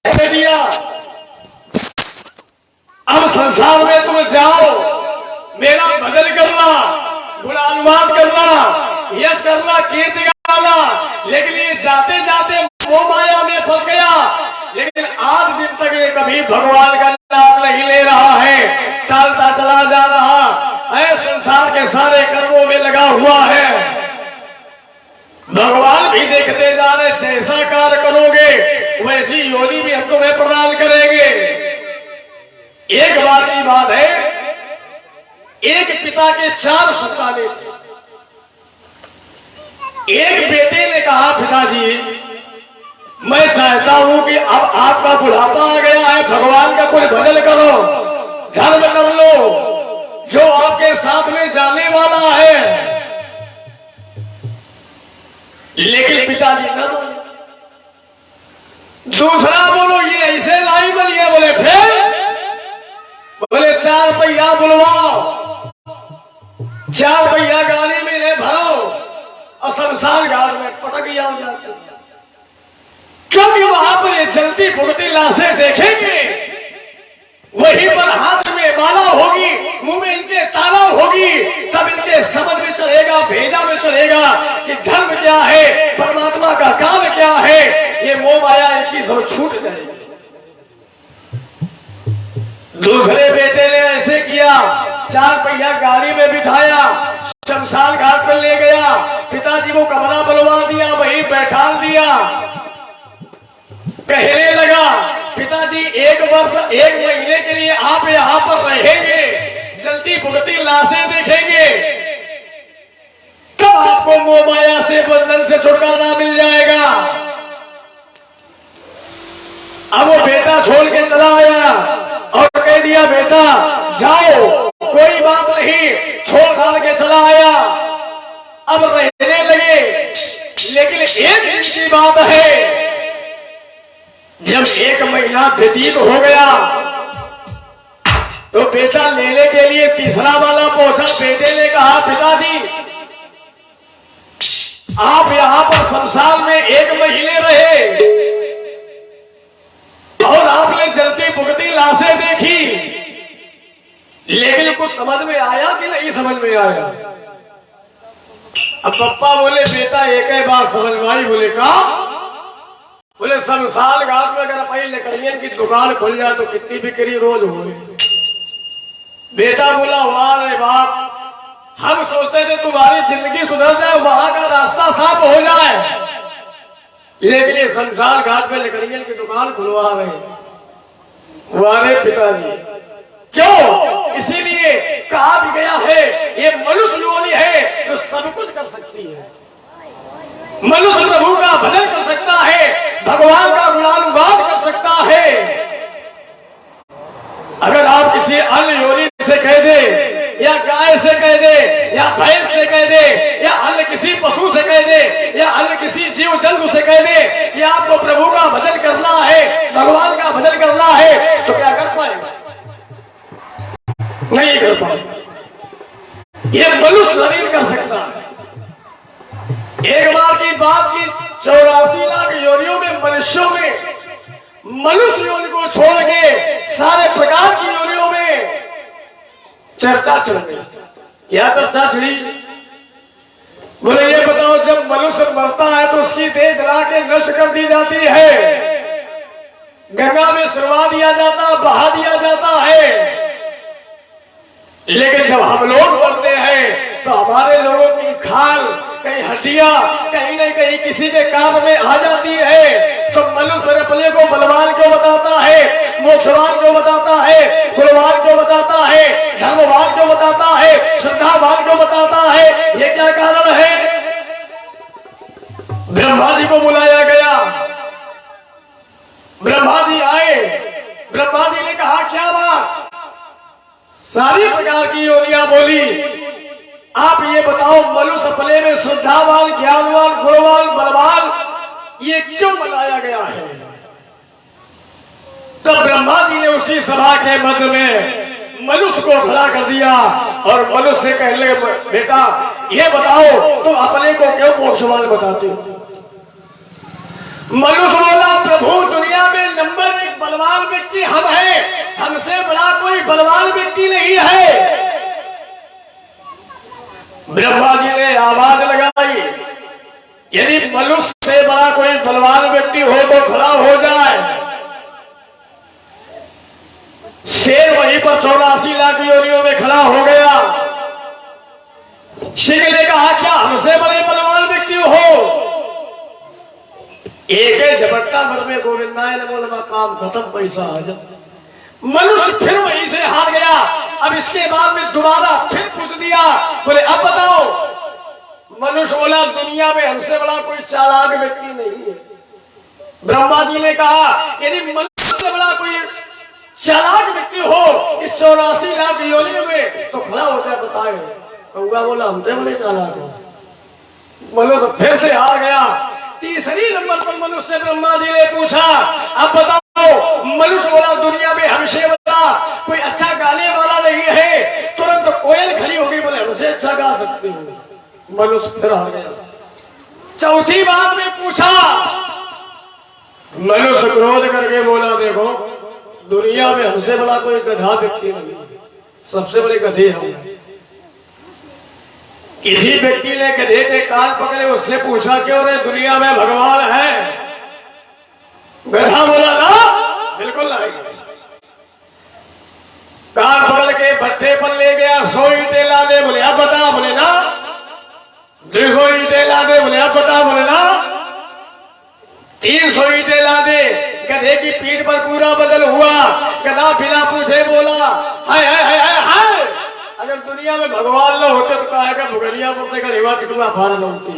दिया। अब संसार में तुम जाओ, मेरा भजन करना, गुणानुवाद करना, यश करना, कीर्ति गाना, लेकिन ये जाते जाते मोह माया में फंस गया। लेकिन आज दिन तक ये कभी भगवान का नाम नहीं ले रहा है, टालता चला जा रहा है, संसार के सारे कर्मों में लगा हुआ है। भगवान भी देखते जा रहे, जैसा कार्य करोगे वैसी योनि भी हम तुम्हें प्रदान करेंगे। एक बार की बात है, एक पिता के 4 संतानें थे। एक बेटे ने कहा, पिताजी मैं चाहता हूं कि अब आपका बुढ़ापा आ गया है, भगवान का कुछ भजन करो, धर्म कर लो, जो आपके साथ में जाने वाला है। लेकिन पिताजी न बोले। दूसरा बोलो, ये ऐसे नहीं बोलिए। बोले फिर? बोले 4 पहिया बुलवाओ, 4 पहिया गाड़ी में ले भरो और शमशान घाट में पटक जाओ। क्योंकि वहां पर ये चलती फुकती लाशें देखेंगे, वहीं पर हाथ में माला होगी, मुंह में इनके ताला होगी, तब इनके समझ में चढ़ेगा, भेजा में चढ़ेगा कि धर्म क्या है, परमात्मा का काम क्या है। ये मोह माया इनकी सब छूट जाएगी। दूसरे बेटे ने ऐसे किया, 4 पहिया गाड़ी में बिठाया, शमशान घाट पर ले गया, पिताजी को कमरा बुलवा दिया, वहीं बैठा दिया। कहने लगा, पिताजी 1 वर्ष 1 महीने के लिए आप यहां पर रहेंगे, जलती भुगती लाशें देखेंगे, तब आपको मोह माया से, बंधन से छुटकारा मिल जाएगा। अब वो बेटा छोड़ के चला आया और कह दिया, बेटा जाओ, कोई बात नहीं, छोड़ छाड़ के चला आया। अब रहने लगे। लेकिन एक दिन की बात है, जब 1 महीना व्यतीत हो गया तो बेटा लेने के लिए तीसरा वाला पहुंचा। बेटे ने कहा, पिताजी आप यहां पर शमशान में 1 महीने रहे और आपने जलती भुगती लाशें देखी, लेकिन कुछ समझ में आया कि नहीं समझ में आया? अब पप्पा बोले, बेटा एक ही बात समझ में आई। बोले कहा? बोले शमशान घाट में अगर पहले लकड़ियन की दुकान खुल जाए तो कितनी बिक्री रोज हो रही। बेटा बोला, वाह रे बाप, हम सोचते थे तुम्हारी जिंदगी सुधर जाए, वहां का रास्ता साफ हो जाए, लेकिन ये शमशान घाट में लकड़ियन की दुकान खुलवा रहे। वाह रे पिताजी, क्यों? इसीलिए कहा भी गया है, ये मनुष्य योनि है जो सब कुछ कर सकती है। मनुष्य प्रभु का भजन कर सकता है, भगवान का गुणानुवाद कर सकता है। अगर आप किसी अन्य योनि से कह दे, या गाय से कह दे, या भैंस से कह दे, या अन्य किसी पशु से कह दे, या अन्य किसी जीव जंतु से कह दे कि आपको प्रभु का भजन करना है, भगवान का भजन करना है, तो क्या कर पाएगा? नहीं कर पाएगा। यह मनुष्य शरीर कर सकता है। एक बार की बात की, 84 लाख योनियों में मनुष्यों में, मनुष्य योनि को छोड़ के सारे प्रकार की योनियों में चर्चा चल रही। क्या चर्चा चली? बोले ये बताओ, जब मनुष्य मरता है तो उसकी देह जला के नष्ट कर दी जाती है, गंगा में सुरवा दिया जाता, बहा दिया जाता है। लेकिन जब हम लोग मरते हैं तो हमारे लोगों की खाल, कहीं हड्डियां, कहीं न कहीं किसी के काम में आ जाती है। तो मनुष्य अपने को बलवान क्यों बताता है, मोक्षवान क्यों बताता है, गुणवान क्यों बताता है, धर्मवान क्यों बताता है, श्रद्धावान क्यों बताता है? ये क्या कारण है? ब्रह्मा जी को बुलाया गया, ब्रह्मा जी आए, ब्रह्मा जी ने कहा, क्या बात? सारी प्रकार की योनियां बोली। आप ये बताओ, मनुष्य अपने में श्रद्धावान, ज्ञानवान, गुणवान, बलवान, ये क्यों बनाया गया है? तब ब्रह्मा जी ने उसी सभा के मध्य में मनुष्य को खड़ा कर दिया और मनुष्य से कहने लगे, बेटा ये बताओ, तुम अपने को क्यों मोक्षवान बताते हो? मनुष्य बोला, प्रभु दुनिया में नंबर बलवान व्यक्ति हम हैं, हमसे बड़ा कोई बलवान व्यक्ति नहीं है। ब्रह्मा जी ने आवाज लगाई, यदि मनुष्य से बड़ा कोई बलवान व्यक्ति हो तो खड़ा हो जाए। शेर वहीं पर 84 लाख योनियों में खड़ा हो गया। सिंह ने कहा, क्या हमसे बड़े बलवान व्यक्ति हो? एक झपट्टा भर में गोविंदाय ने बोला, काम खत्म, पैसा आ जाता। मनुष्य फिर वहीं से हार गया। अब इसके बाद में दोबारा फिर पूछ दिया, बोले अब बताओ। मनुष्य बोला, दुनिया में हमसे बड़ा कोई चालाक व्यक्ति नहीं है। ब्रह्मा जी ने कहा, यदि मनुष्य से बड़ा कोई चालाक व्यक्ति हो इस 84 लाख योनियों में तो खड़ा होकर बताए। कौआ बोला, हमसे बड़े चालाक हो। मनुष्य फिर से हार गया। तीसरी नंबर पर मनुष्य से ब्रह्मा जी ने पूछा, अब बताओ। मनुष्य बोला, दुनिया में हमसे बड़ा कोई अच्छा गाने वाला नहीं है। तुरंत कोयल खड़ी होगी, बोले हमसे अच्छा गा सकते हो। मनुष्य फिर हार गया। चौथी बार में पूछा, मनुष्य क्रोध करके बोला, देखो दुनिया में हमसे बड़ा कोई गधा व्यक्ति नहीं, सबसे बड़े गधे हम। किसी व्यक्ति ने गधे के कान पकड़े, उससे पूछा, क्यों रे दुनिया में भगवान है? गधा बोला, ना बिल्कुल नहीं। कान पकड़ के भट्टे पर ले गया, 100 ईंटें ला दे, बोले अब बता, बोले ना। 200 ईंटें ला दे, बोले अब बता, बोले ना। 300 ईंटें ला दे। गधे की पीठ पर पूरा बदल हुआ। गधा बिना पूछे बोला, हाय हाय हाय हाय हाय, अगर दुनिया में भगवान न होते तो कहेगा भुगलिया बोलते का रेवा कितना भार न होती।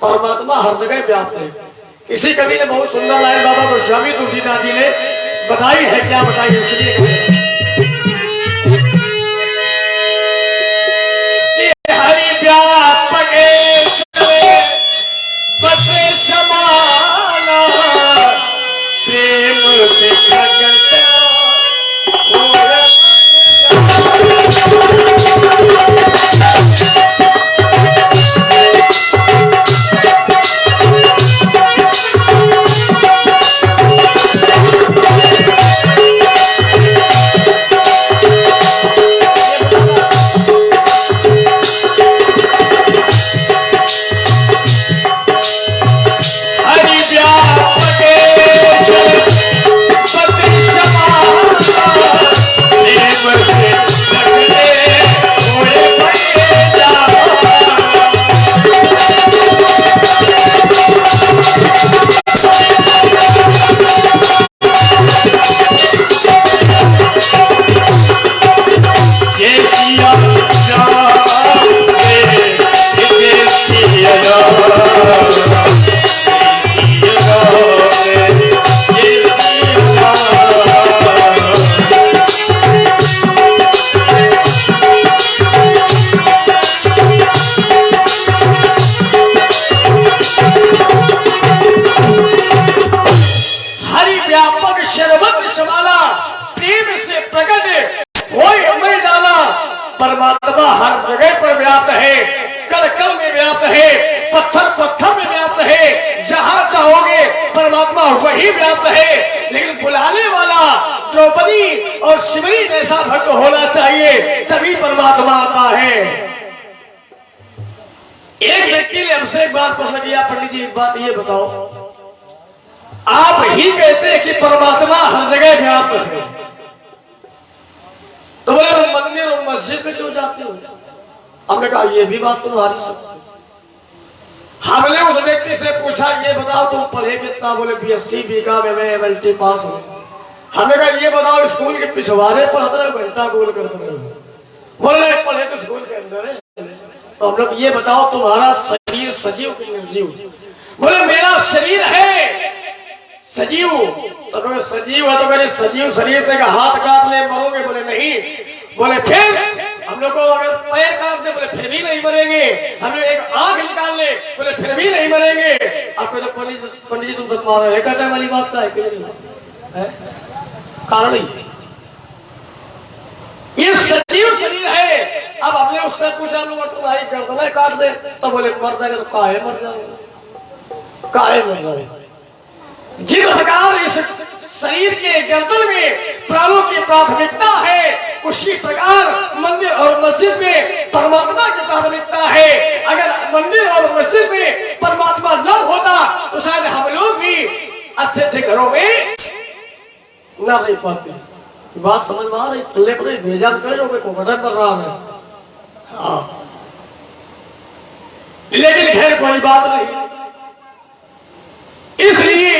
परमात्मा हर जगह व्याप्त है। इसी कवि ने बहुत सुंदर लाइन बाबा गोस्वामी तुलसीदास जी ने बताई है। क्या बताई है, सुनिए। हरि व्यापक बसे समाना, प्रेम से प्रगट परमात्मा हर जगह पर व्याप्त है, कल कल में व्याप्त है, पत्थर पत्थर में व्याप्त है। जहां चाहोगे परमात्मा वही व्याप्त है। लेकिन बुलाने वाला द्रौपदी और शिवरी जैसा भक्त होना चाहिए, तभी परमात्मा आता है। एक व्यक्ति ने हमसे एक बार प्रश्न किया, पंडित जी एक बात ये बताओ, आप ही कहते हैं कि परमात्मा हर जगह व्याप्त है, तो बोले मंदिर और मस्जिद में क्यों जाते हो? हमने कहा ये भी बात तुम्हारी सच। हमने उस व्यक्ति से पूछा, ये बताओ तुम पढ़े कितना? बोले BSc BCom MA पास हो। हमने कहा ये बताओ स्कूल के पिछवाड़े पढ़ते रहे, घंटा गोल करते रहे? बोले पढ़े तो स्कूल के अंदर है। तो हम लोग ये बताओ तुम्हारा शरीर सजीव की निर्जीव? बोले मेरा शरीर है सजीव। तो सजीव है तो मेरे सजीव शरीर से हाथ काट ले मरोगे? बोले नहीं। बोले फिर हम लोग को अगर पैर काट दे? बोले फिर भी नहीं मरेंगे। हमें एक आंख निकाल ले? बोले फिर भी नहीं मरेंगे। अब तो पंडित जी तुम तो मार रहे, कहते वाली बात का है कारण ही ये सजीव शरीर है। अब हमने उससे पूछा, तो भाई गर्दन काट दे? तो बोले मर जाएगा। तो काहे मर जाएगा? काहे मर जाएगा? जिस प्रकार इस शरीर के अंदर में प्राणों की प्राथमिकता है, उसी प्रकार मंदिर और मस्जिद में परमात्मा की प्राथमिकता है। अगर मंदिर और मस्जिद में परमात्मा न होता तो शायद हम लोग भी अच्छे अच्छे घरों में न रह पाते। बात समझ में आ रही? तुल्ले पर भेजा चले लोग को बटन कर रहा है। हाँ। लेकिन खैर कोई बात नहीं। इसलिए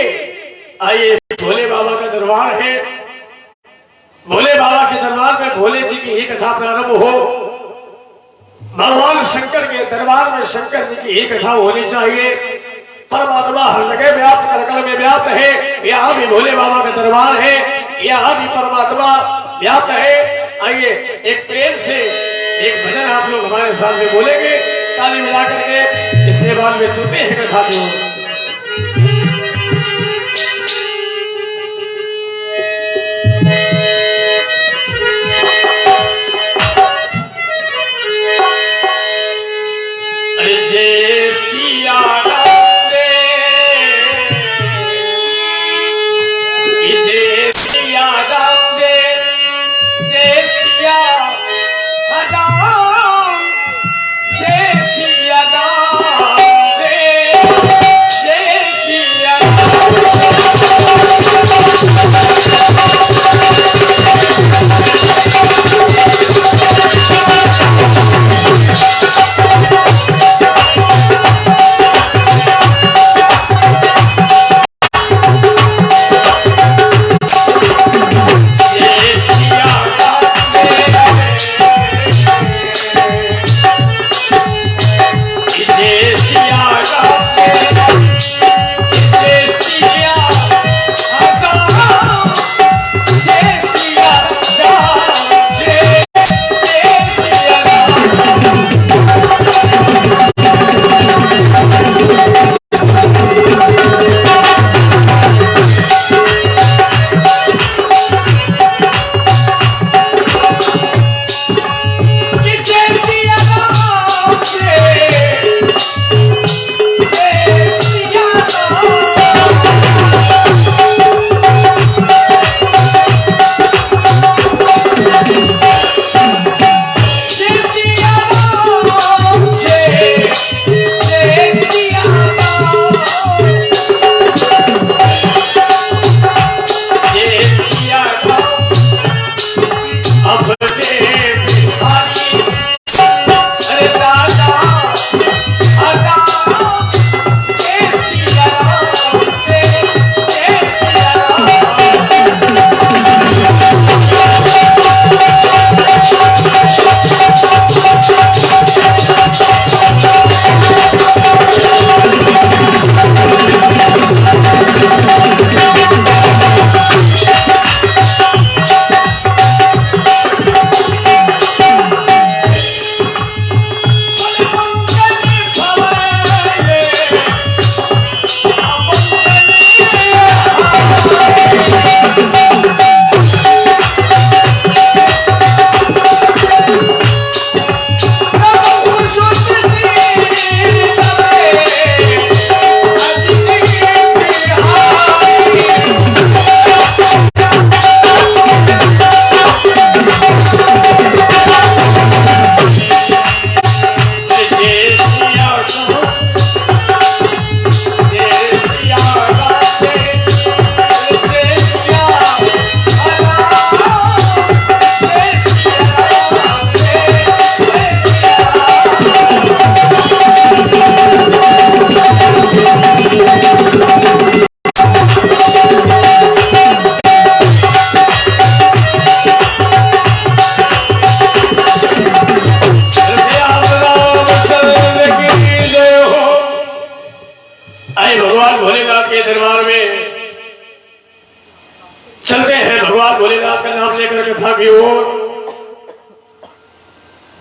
आइए भोले बाबा का दरबार है, भोले बाबा के दरबार में भोले जी की ही कथा प्रारंभ हो। भगवान शंकर के दरबार में शंकर जी की ही कथा होनी चाहिए। परमात्मा हर जगह व्याप्त, करकल में व्याप्त है। यहाँ भी भोले बाबा का दरबार है, यहाँ भी परमात्मा व्याप्त है। आइए एक प्रेम से एक भजन आप लोग हमारे साथ में बोलेंगे, ताली मिला करके। इसके बाद में सुनते हैं कथा को।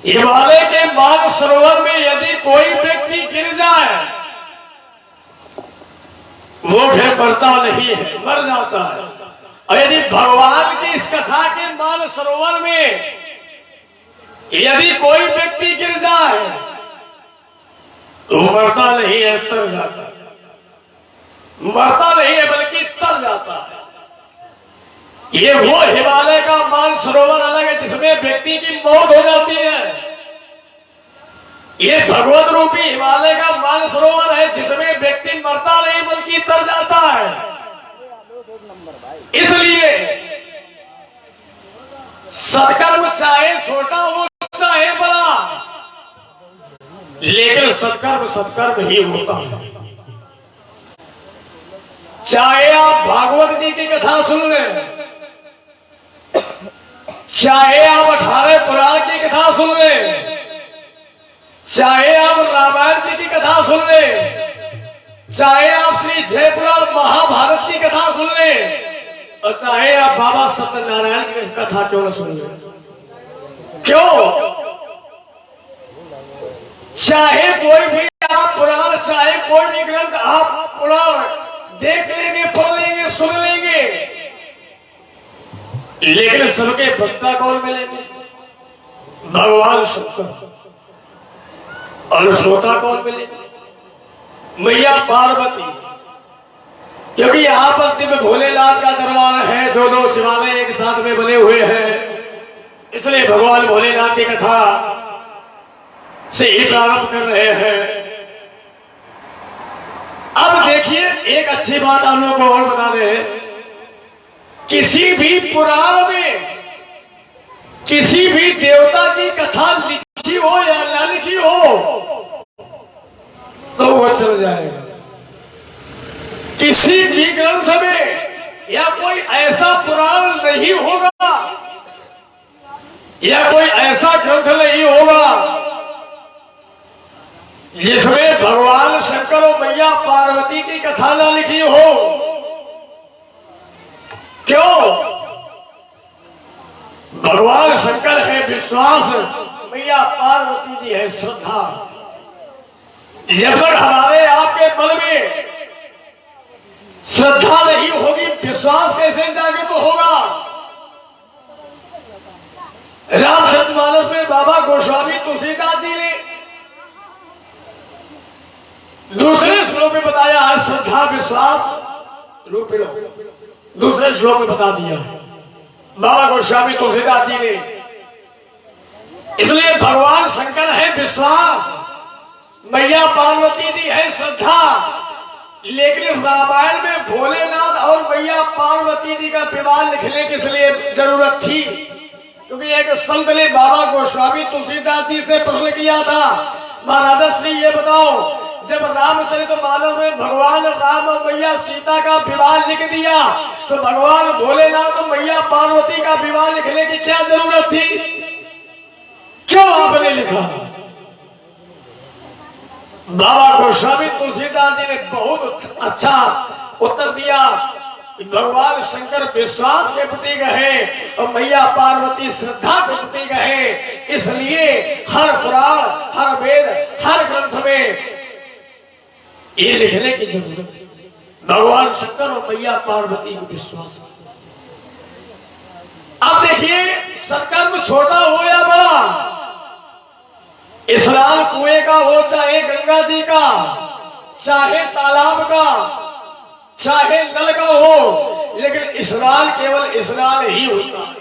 हिमालय के मान सरोवर में यदि कोई व्यक्ति गिर जाए वो फिर मरता नहीं है, मर जाता है। और यदि भगवान की इस कथा के मान सरोवर में यदि कोई व्यक्ति गिर जाए तो मरता नहीं है, तर जाता है। मरता नहीं है बल्कि तर जाता है। ये वो हिमालय का मानसरोवर अलग है जिसमें व्यक्ति की मौत हो जाती है। ये भगवत रूपी हिमालय का मानसरोवर है जिसमें व्यक्ति मरता नहीं बल्कि तर जाता है। इसलिए सत्कर्म चाहे छोटा हो चाहे बड़ा, लेकिन सत्कर्म सत्कर्म ही होता है। चाहे आप भागवत जी की कथा सुन लें, चाहे आप 18 पुराण की कथा सुन लें, चाहे आप रामायण जी की कथा सुन लें, चाहे आप श्री जयपुराण महाभारत की कथा सुन लें, और चाहे आप बाबा सत्यनारायण की कथा क्यों न सुन लें। क्यों? चाहे कोई भी आप पुराण, चाहे कोई भी ग्रंथ आप पुराण देख लेंगे, पढ़ लेंगे, सुन लेंगे, लेकिन सबके वक्ता कौन मिलेंगे? भगवान शंकर। और श्रोता कौन मिलेंगे? मैया पार्वती। क्योंकि यहां पर दिव्य भोलेनाथ का दरबार है, दो शिवालय एक साथ में बने हुए हैं, इसलिए भगवान भोलेनाथ की कथा से ही प्रारंभ कर रहे हैं। अब देखिए, एक अच्छी बात हम लोग को और बता दें, किसी भी पुराण में किसी भी देवता की कथा लिखी हो या न लिखी हो तो वो चल जाएगा। किसी भी ग्रंथ में या कोई ऐसा पुराण नहीं होगा या कोई ऐसा ग्रंथ नहीं होगा जिसमें भगवान शंकर और मैया पार्वती की कथा न लिखी हो। क्यों? भगवान शंकर है विश्वास, मैया पार्वती जी है श्रद्धा। जब तक हमारे आपके मन में श्रद्धा नहीं होगी, विश्वास कैसे जागृत होगा? रामचरितमानस में बाबा गोस्वामी तुलसीदास जी ने दूसरे श्लोक में बताया है, श्रद्धा विश्वास रूपिणो। दूसरे श्लोक में बता दिया बाबा गोस्वामी तुलसीदास जी ने। इसलिए भगवान शंकर है विश्वास, मैया पार्वती जी है श्रद्धा। लेकिन रामायण में भोलेनाथ और मैया पार्वती जी का विवाह लिखने की इसलिए जरूरत थी, क्योंकि एक संत ने बाबा गोस्वामी तुलसीदास जी से प्रश्न किया था, महाराज श्री ये बताओ, जब रामचरितमानस में भगवान राम और मैया सीता का विवाह लिख दिया तो भगवान भोलेनाथ और मैया पार्वती का विवाह लिखने की क्या जरूरत थी? क्यों आपने लिखा? बाबा गोस्वामी तुलसीदास जी ने बहुत अच्छा उत्तर दिया कि भगवान शंकर विश्वास के प्रतीक है और मैया पार्वती श्रद्धा के प्रतीक है। इसलिए हर पुराण, हर वेद, हर ग्रंथ में ये लिखने की जरूरत है, भगवान शंकर और मैया पार्वती को विश्वास। अब देखिए, सत्कर्म छोटा हो या बड़ा, स्नान कुएं का हो चाहे गंगा जी का, चाहे तालाब का, चाहे नल का हो, लेकिन स्नान केवल स्नान ही होता है।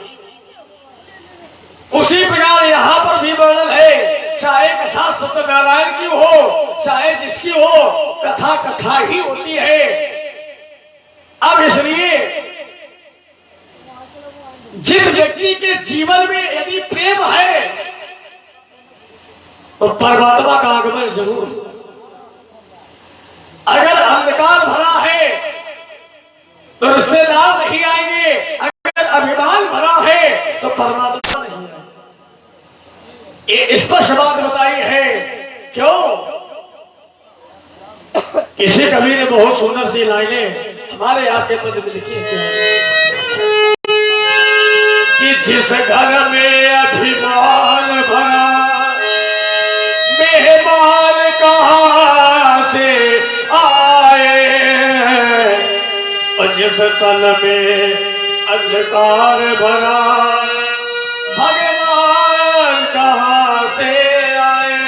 उसी प्रकार यहां पर भी वर्णन है, चाहे कथा सत्यनारायण की हो चाहे जिसकी हो, कथा कथा ही होती है। अब इसलिए जिस व्यक्ति के जीवन में यदि प्रेम है तो परमात्मा का आगमन जरूर। अगर अंधकार भरा है तो रिश्तेदार नहीं आएंगे, अगर अभिमान भरा है तो परमात्मा नहीं आएगा। ये स्पष्ट बात बताई है। क्यों? किसी कवि ने बहुत सुंदर सी लाइनें हमारे आपके पद में लिखी है कि जिस घर में अभिमान भरा मेहमान कहां से आए, और जिस तन में अंधकार भरा भगवान कहां से आए।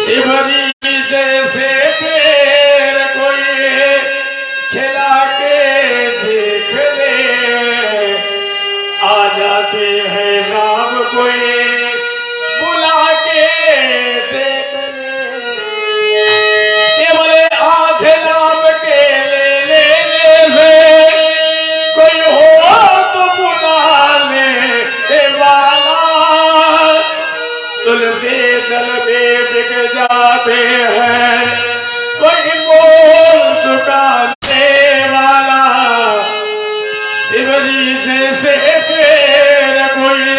शिवजी जैसे देर कोई खिला के देख ले, जाते हैं, कोई बोल चुकाने वाला शिव जी जैसे पेड़ कोई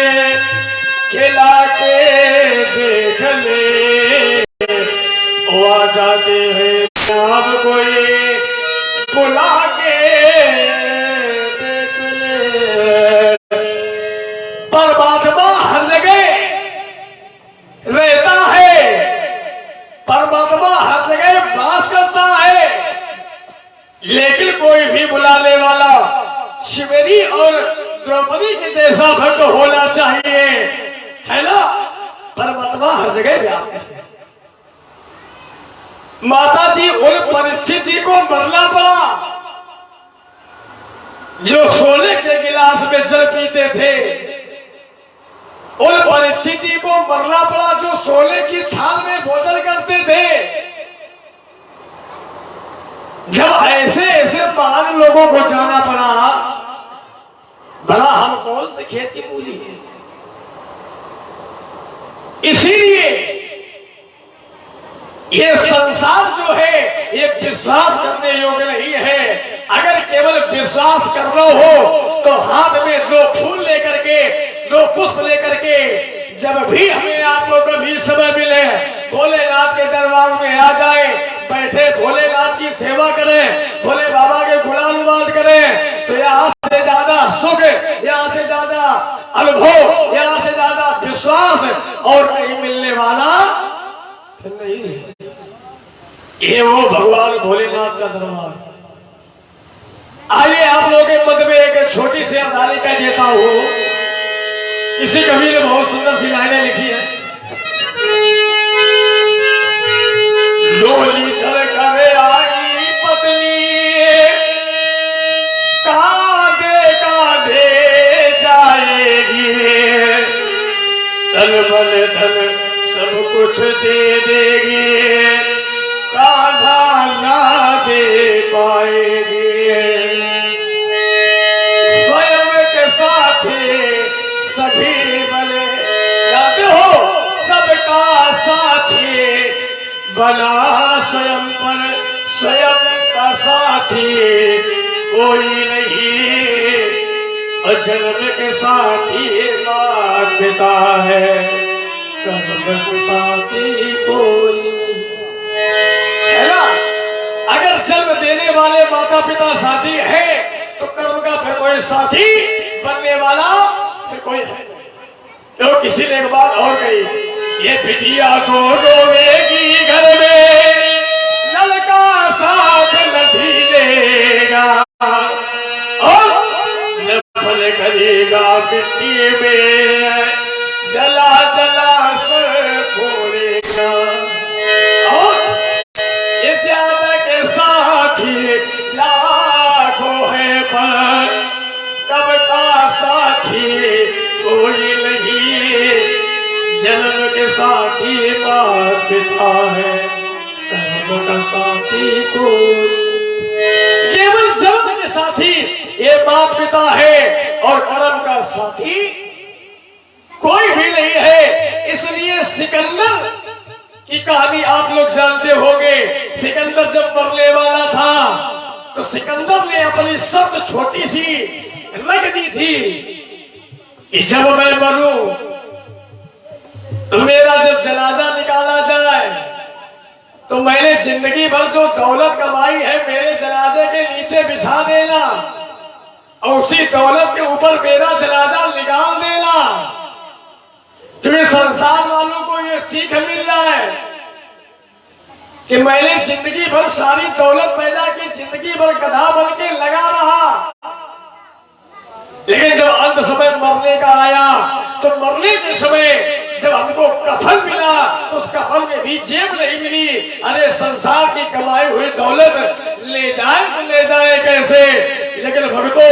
खिला के देख ले, वो आ जाते हैं अब कोई बुला के देख ले। परमात्मा हर जगह रहता है, परमात्मा हर जगह वास करता है, लेकिन कोई भी बुलाने वाला शिवरी और द्रौपदी के जैसा भक्त होना चाहिए, है ना। परमात्मा हर जगह व्याप्त है। माता जी उन परिस्थिति को मरना पड़ा जो सोने के गिलास में जल पीते थे, उन परिस्थिति को मरना पड़ा जो सोने की थाल में भोजन करते थे। जब ऐसे ऐसे महान लोगों को जाना पड़ा, भला हम कौन से खेत की मूली है। इसीलिए ये संसार जो है ये विश्वास करने योग्य नहीं है। अगर केवल विश्वास करना हो तो हाथ में दो फूल लेकर के, दो पुष्प लेकर के, जब भी हमें आपको कभी समय मिले भोलेनाथ के दरबार में आ जाए, बैठे भोलेनाथ की सेवा करें, भोले बाबा के गुणानुवाद करें, तो यहाँ से ज्यादा सुख, यहाँ से ज्यादा अनुभव, यहाँ से ज्यादा विश्वास और कहीं मिलने वाला नहीं। ये वो भगवान भोलेनाथ का दरबार। आइए आप लोगों के मध्य में एक छोटी सी अवधारिका देता हूं। इसी कवि ने बहुत सुंदर सी लाइनें लिखी है। डोली चल कर आई पत्नी, कांधे कांधे जाएगी, तन मन धन सब कुछ दे देगी, कान्हा ना दे पाएगी। स्वयं के साथी सभी बने, जानते हो सबका साथी बना स्वयं, पर स्वयं का साथी कोई नहीं। जन्म के साथी माता पिता है, कर्म के साथी कोई है ना। अगर जन्म देने वाले माता पिता साथी है तो कर्म का फिर कोई साथी बनने वाला फिर कोई है नहीं। तो किसी ने एक बात और कही, ये बिटिया को डोबेगी घर में, लड़का साथ नहीं देगा, और नफल करेगा मिट्टी में, जला जला सर फोड़ेगा। और ये ज्यादा के साथी लाखों है, पर कब का साथी कोई नहीं। जन्म के साथी माता पिता है, कर्म का साथी कोई, केवल जन्म के साथी ये माता पिता है, और कर्म का साथी कोई भी नहीं है। इसलिए सिकंदर की कहानी आप लोग जानते होंगे। सिकंदर जब मरने वाला था तो सिकंदर ने अपनी शर्त छोटी सी रख दी थी कि जब मैं मरूं तो मेरा जब जनाजा निकाला जाए तो मैंने जिंदगी भर जो दौलत कमाई है मेरे जनाजे के नीचे बिछा देना, और उसी दौलत के ऊपर मेरा जनाजा निकाल देना। क्योंकि संसार वालों को ये सीख मिल रहा है कि मैंने जिंदगी भर सारी दौलत पैदा की, जिंदगी भर गधा बन के लगा रहा, लेकिन जब अंत समय मरने का आया तो मरने के समय जब हमको कफन मिला तो उस कफन में भी जेब नहीं मिली। अरे संसार की कमाई हुई दौलत ले जाए तो ले जाए कैसे। लेकिन भक्तों,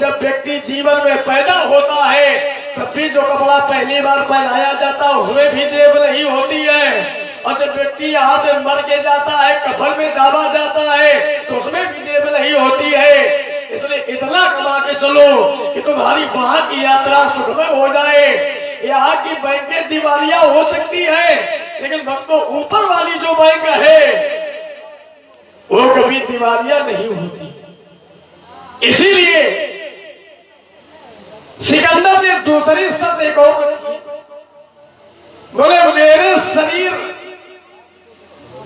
जब व्यक्ति जीवन में पैदा होता है तब भी जो कपड़ा पहली बार पहनाया जाता है उसमें भी जेब नहीं होती है, और जब व्यक्ति यहाँ से मर के जाता है, कफन में दाबा जाता है तो उसमें भी जेब नहीं होती है। इसलिए इतना कमा के चलो कि तुम्हारी वहां की यात्रा सुखमय हो जाए। यहाँ की बैंकें दिवालिया हो सकती है लेकिन भक्तों ऊपर वाली जो बैंक है वो कभी दिवालिया नहीं होती। इसीलिए सिकंदर ने दूसरी शर्त एक और रखी, बोले मेरे शरीर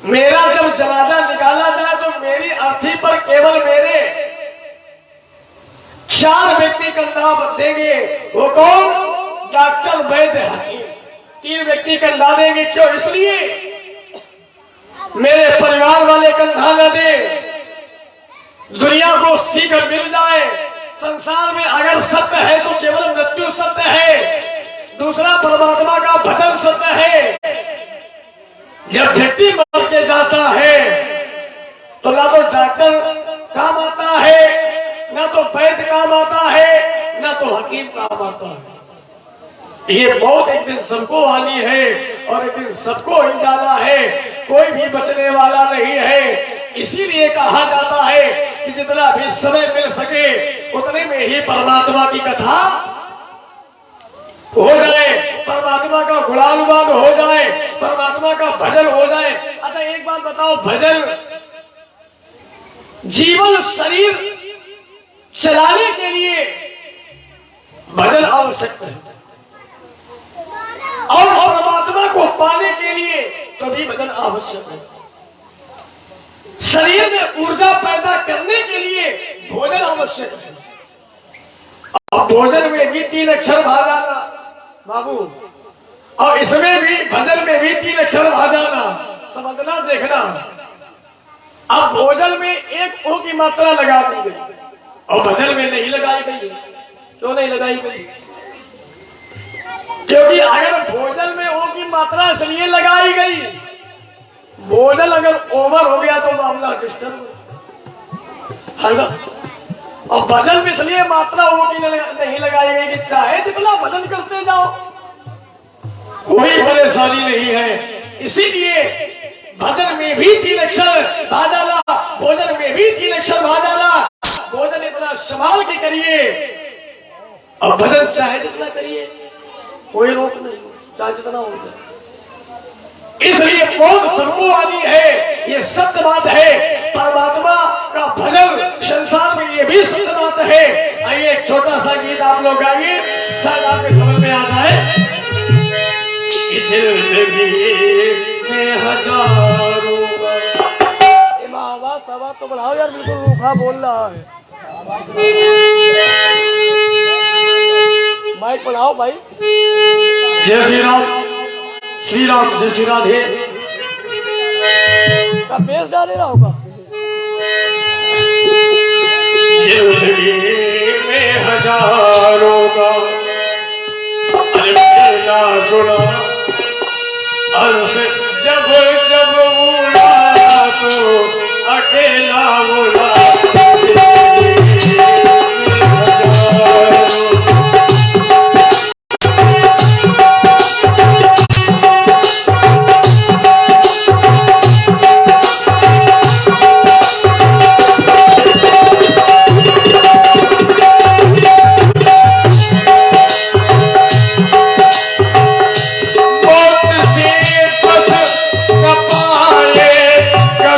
मेरा जब जनाजा निकाला जाए तो मेरी अर्थी पर केवल मेरे 4 व्यक्ति कंधा बंधेंगे। वो कौन? डॉक्टर वैद्य हकीम। 3 व्यक्ति कंधा देंगे। क्यों? इसलिए मेरे परिवार वाले कंधा न दे, दुनिया को सीख मिल जाए। संसार में अगर सत्य है तो केवल मृत्यु सत्य है, दूसरा परमात्मा का भजन सत्य है। जब व्यक्ति मर के जाता है तो ना तो डॉक्टर काम आता है, ना तो वैद्य काम आता है, ना तो हकीम काम आता है। ये मौत एक दिन सबको आनी है और एक दिन सबको ही जाना है, कोई भी बचने वाला नहीं है। इसीलिए कहा जाता है कि जितना भी समय मिल सके उतने में ही परमात्मा की कथा हो जाए, परमात्मा का गुणानुवाद हो जाए, परमात्मा का भजन हो जाए। अच्छा एक बात बताओ, भजन जीवन शरीर चलाने के लिए भजन आवश्यक है और परमात्मा को पाने के लिए तो भी भजन आवश्यक है। शरीर में ऊर्जा पैदा करने के लिए भोजन आवश्यक है। और भोजन में भी 3 अक्षर भाजाना बाबू, और इसमें भी भजन में भी 3 अक्षर भाजाना। समझना, देखना। अब भोजन में 1 ओ की मात्रा लगा दी गई और भजन में नहीं लगाई गई। क्यों नहीं लगाई गई? क्योंकि अगर भोजन में ओ की मात्रा इसलिए लगाई गई, भोजन अगर ओवर हो गया तो मामला डिस्टर्ब है ना। और भजन में इसलिए मात्रा ओ की नहीं लगाई गई कि चाहे जितना भजन करते जाओ कोई परेशानी नहीं है। इसीलिए भजन में भी 3 अक्षर भाजाला, भोजन में भी 3 अक्षर भाजाला। भोजन इतना संभाल के करिए और भजन चाहे जितना करिए, कोई रोक नहीं, चाहे जितना हो जाए। इसलिए मौत सबको आनी है, ये सत्य बात है। परमात्मा का भजन संसार में ये भी सत्य बात है। आइए एक छोटा सा गीत आप लोग गाइए, शायद आपके समझ में आ जाए। जिंदगी में हजारों आवाज तो बढ़ाओ यार, बिल्कुल रूखा बोल रहा है। माइक बढ़ाओ भाई। जय श्री राम, श्री राम, जय श्री राधे का बेस डाले रहा होगा। जिंदगी में हजारों का अकेला सुना, अर्श जब जब उड़ा तो अकेला उड़ा।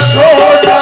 छोटा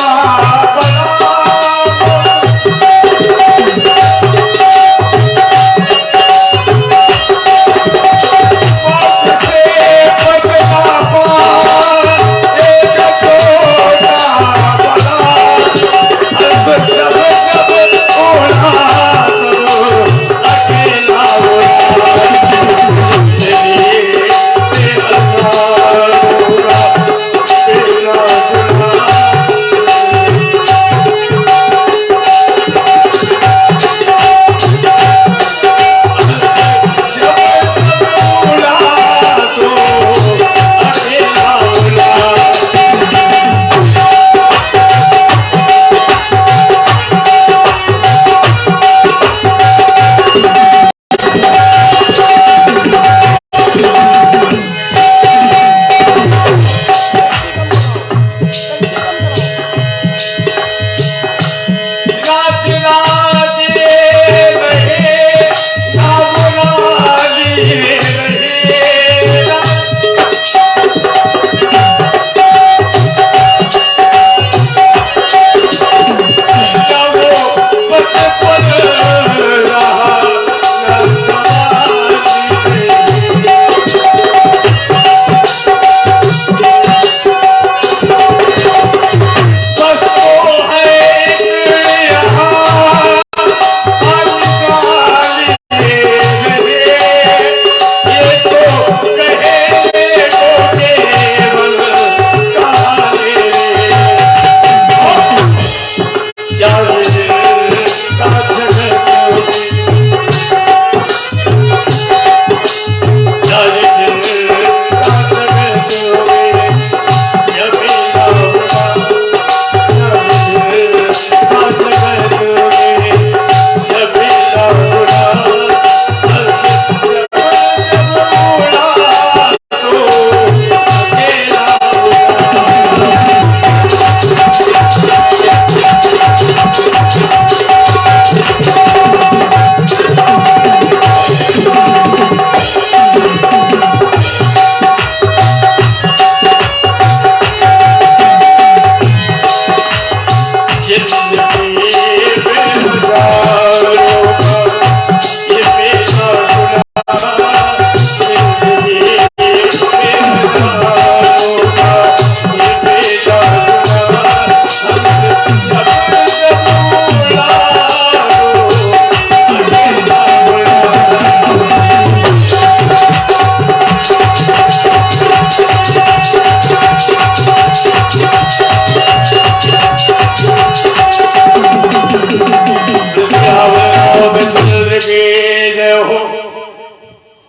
जय हो।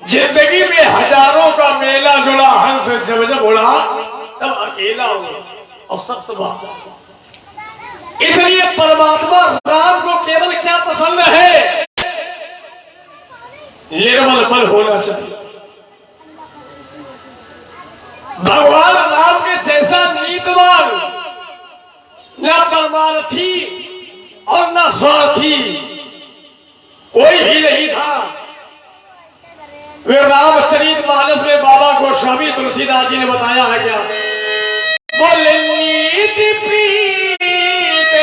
जिंदगी में हजारों का मेला जुड़ा, हंस जब उड़ा तब अकेला हुआ और सत्य बात। इसलिए परमात्मा राम को केवल क्या पसंद है? निर्मल मन होना चाहिए। भगवान राम के जैसा नीतिवान न परमार्थी और न स्वार्थी कोई भी नहीं था। वे रामचरित मानस में बाबा गोस्वामी तुलसीदास जी ने बताया है क्या? बोले नीति प्रीत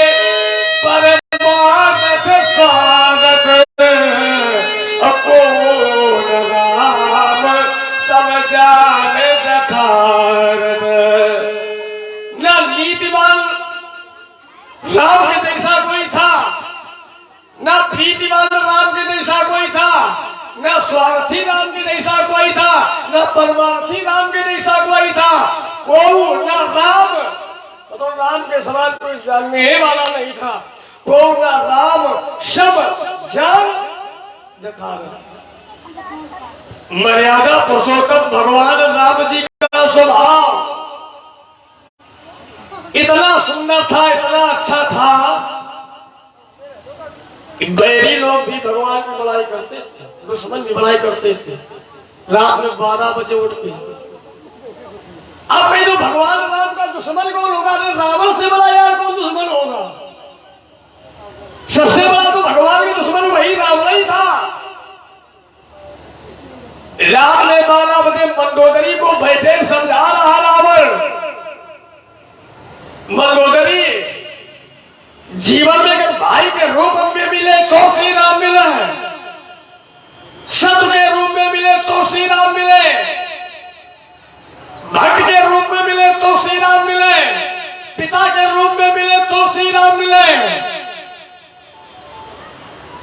परमार्थ स्वागत अपूर्ण राम सब जाने यथार्थ। न नीतिवान राम के जैसा कोई था, न प्रीतिवान राम के जैसा कोई था, न स्वार्थी राम के जैसा कोई था, न परमार्थी राम के जैसा कोई था। वो न राम तो राम के समान कोई जानने वाला नहीं था। वो न राम सब जान यथार्थ। मर्यादा पुरुषोत्तम भगवान राम जी का स्वभाव इतना सुंदर था, इतना अच्छा था कि बैरी लोग भी भगवान की बड़ाई करते थे, दुश्मन की बड़ाई करते थे। रात में 12 बजे उठ के अब कहीं तो भगवान राम का दुश्मन कौन होगा? अरे रावण से बड़ा यार कौन दुश्मन होगा? सबसे बड़ा तो भगवान के दुश्मन वही रावण ही था। राम ने 12 बजे मंदोदरी को बैठे समझा रहा रावण। मंदोदरी जीवन में अगर भाई के रूप में मिले तो श्री राम मिले, सत्य के रूप में मिले तो श्री राम मिले, भक्त के रूप में मिले तो श्री राम मिले, पिता के रूप में मिले तो श्री राम मिले।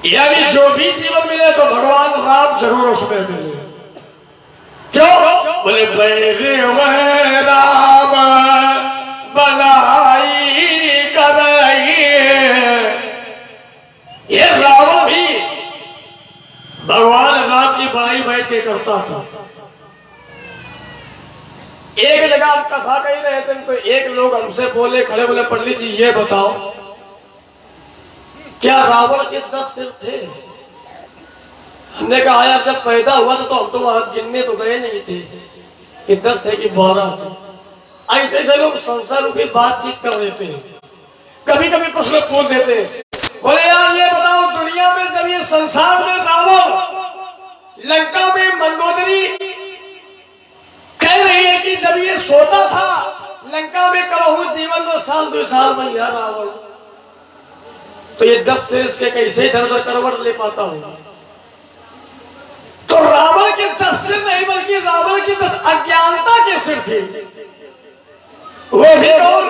यानी जो भी जीवन मिले तो भगवान राम जरूर उसमें मिले। क्यों? बोले बैरे वह राम बनाई ये रावण भी भगवान राम की बाई बैठ के करता था। एक जगह हम कथा कही रहे थे तो एक लोग हमसे बोले, खड़े बोले, पंडित जी ये बताओ क्या रावण के 10 सिर थे? हमने कहा यार जब पैदा हुआ था तो हम तो वहां गिनने तो गए नहीं थे कि 10 थे कि 12 थे। ऐसे ऐसे लोग संसार रूपी बातचीत कर देते हैं, कभी कभी प्रश्न पूछ देते। बोले यार ये बताओ दुनिया में जब ये संसार में रावण लंका में मंदोदरी कह रही है कि जब ये सोता था लंका में कबहू जीवन में 1-2 साल में यह रावण, तो ये 10 शेष के कैसे इधर उधर करवट ले पाता हूं? तो रावण के 10 सिर नहीं बल्कि रावण की 10 अज्ञानता के सिर थे। वो भी कौन?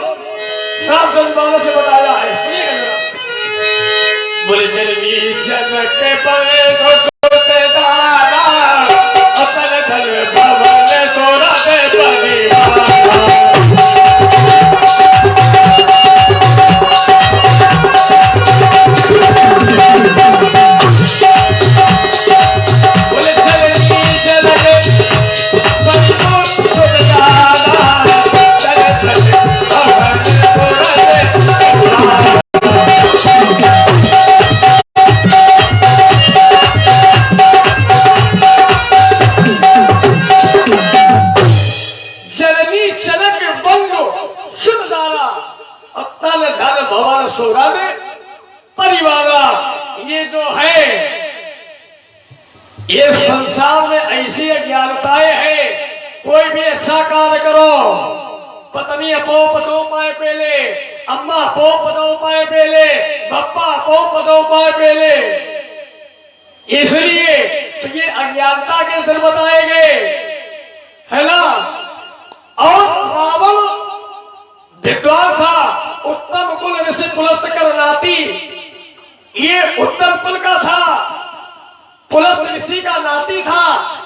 रामचंद्र से बताया है। बोले जन्मी जनक पर दारा अपन धन भवन सोरा ये संसार में ऐसी अज्ञानताएं हैं। कोई भी अच्छा कार्य करो, पत्नी अपो पतो पाए पहले, अम्मा अपो पतो पाए पहले, बप्पा अपो पतो पाए पहले। इसलिए तो ये अज्ञानता के सिर बताए गए है ना। और रावण विद्वान था, उत्तम कुल ऋषि पुलस्त कर नाती, ये उत्तम कुल का था, पुलस्त ऋषि का नाती था,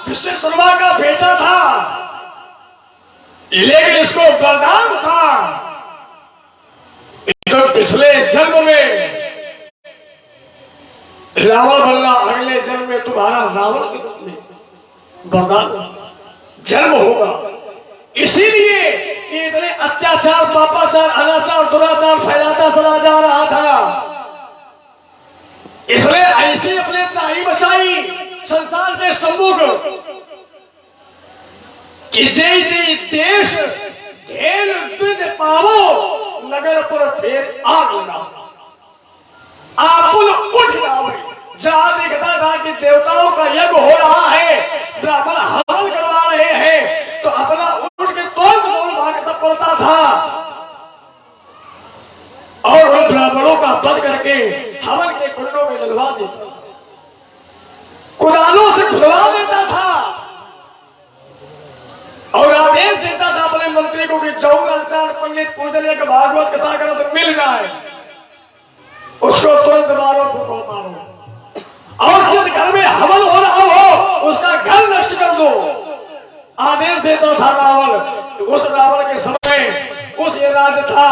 विश्वशर्मा का बेटा था। लेकिन इसको वरदान था तो पिछले जन्म में रावण बनना अगले जन्म में तुम्हारा रावण के रूप में वरदान जन्म होगा। इसीलिए ये इतने अत्याचार, पापाचार, अनाचार, दुराचार फैलाता चला जा रहा था। इसलिए ऐसे अपने त्राही बचाई संसार के सम्मुख कि जय जय देश ढेर द्विज पावो, नगर पर फेर आग लगा। आपुल उठ जावे। जहां देखता था कि देवताओं का यज्ञ हो रहा है, ब्राह्मण हवन करवा रहे हैं, तो अपना उठ के तोड़ भागता पड़ता था और वो ब्राह्मणों का वध करके हवन के कुंडों में डलवा देता, कुदालों से खुलवा देता था और आदेश देता था अपने मंत्री को कि चौराचार पंडित पूजन का भागवत कथा करो तो मिल जाए, उसको तुरंत मारो, फूको मारो, और जिस घर में हवन हो रहा हो उसका घर नष्ट कर दो। आदेश देता था रावण। उस रावण के समय उस ये राज्य था,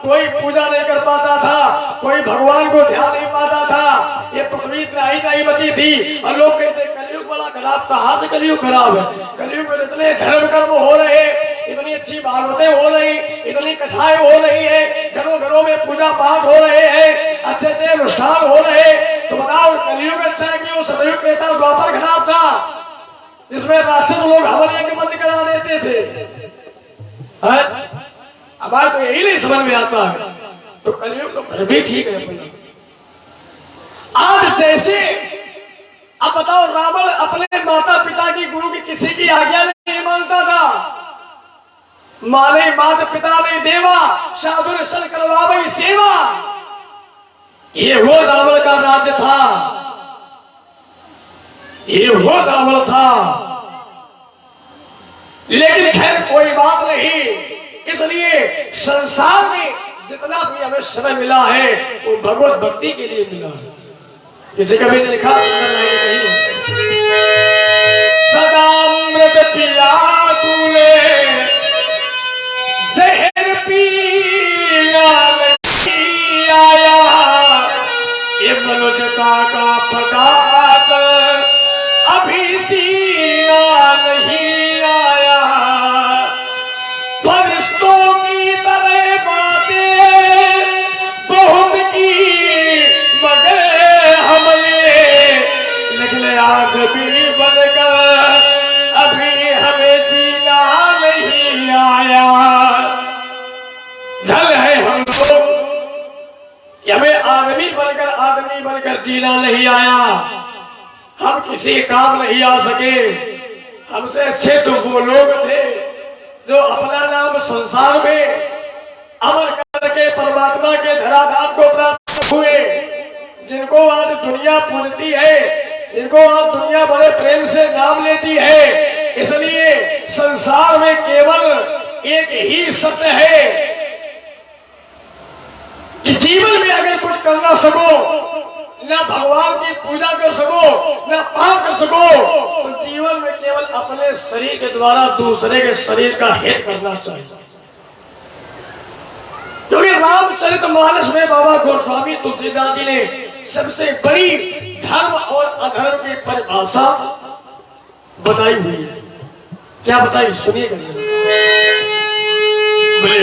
कोई पूजा नहीं कर पाता था, कोई भगवान को ध्यान नहीं पाता था, ये पृथ्वी नहीं बची थी। और लोग कहते कलयुग बड़ा खराब, कहां से कलयुग खराब है? कलयुग में इतने धर्म कर्म हो रहे, इतनी अच्छी भागवतें हो रही, इतनी कथाएं हो रही है, घरों घरों में पूजा पाठ हो रहे हैं, अच्छे अच्छे अनुष्ठान हो रहे। तो बताओ कलयुग अच्छा है कि वो सतयुग कहता द्वापर खराब था जिसमें राक्षस लोग हवन यज्ञ बंद करा देते थे? हमारे तो यही नहीं समझ में आता है। तो कलयुग तो फिर भी ठीक है। आज जैसे अब बताओ, रावण अपने माता पिता की, गुरु की, किसी की आज्ञा नहीं मानता था। माने माता पिता ने देवा, साधु ने सल करवावे सेवा। ये वो रावण का राज्य था, ये वो रावण था। लेकिन खैर कोई बात नहीं। इसलिए संसार में जितना भी हमें समय मिला है वो भगवत भक्ति के लिए मिला है। किसी कभी ने लिखा सदा अमृत पिया तूने, जहर पिया नहीं आया, ये मनुष्यता का फटाक अभी सीना नहीं आया। फरिश्तों की तरह बातें बहुत की, मगर हमने निकले आदमी बनकर अभी हमें जीना नहीं आया। धन है हम लोग कि हमें आदमी बनकर जीना नहीं आया। हम किसी काम नहीं आ सके। हमसे अच्छे तो वो लोग थे जो अपना नाम संसार में अमर करके परमात्मा के धराधाम को प्राप्त हुए, जिनको आज दुनिया पूजती है, जिनको आज दुनिया बड़े प्रेम से नाम लेती है। इसलिए संसार में केवल एक ही सत्य है कि जीवन में अगर कुछ कर ना सको, न भगवान की पूजा कर सको, न पाप कर सको, तो जीवन में केवल अपने शरीर के द्वारा दूसरे के शरीर का हित करना चाहिए। क्योंकि रामचरितमानस में बाबा गोस्वामी तुलसीदास जी ने सबसे बड़ी धर्म और अधर्म की परिभाषा बताई हुई है। क्या बताई, सुनिएगा। बोले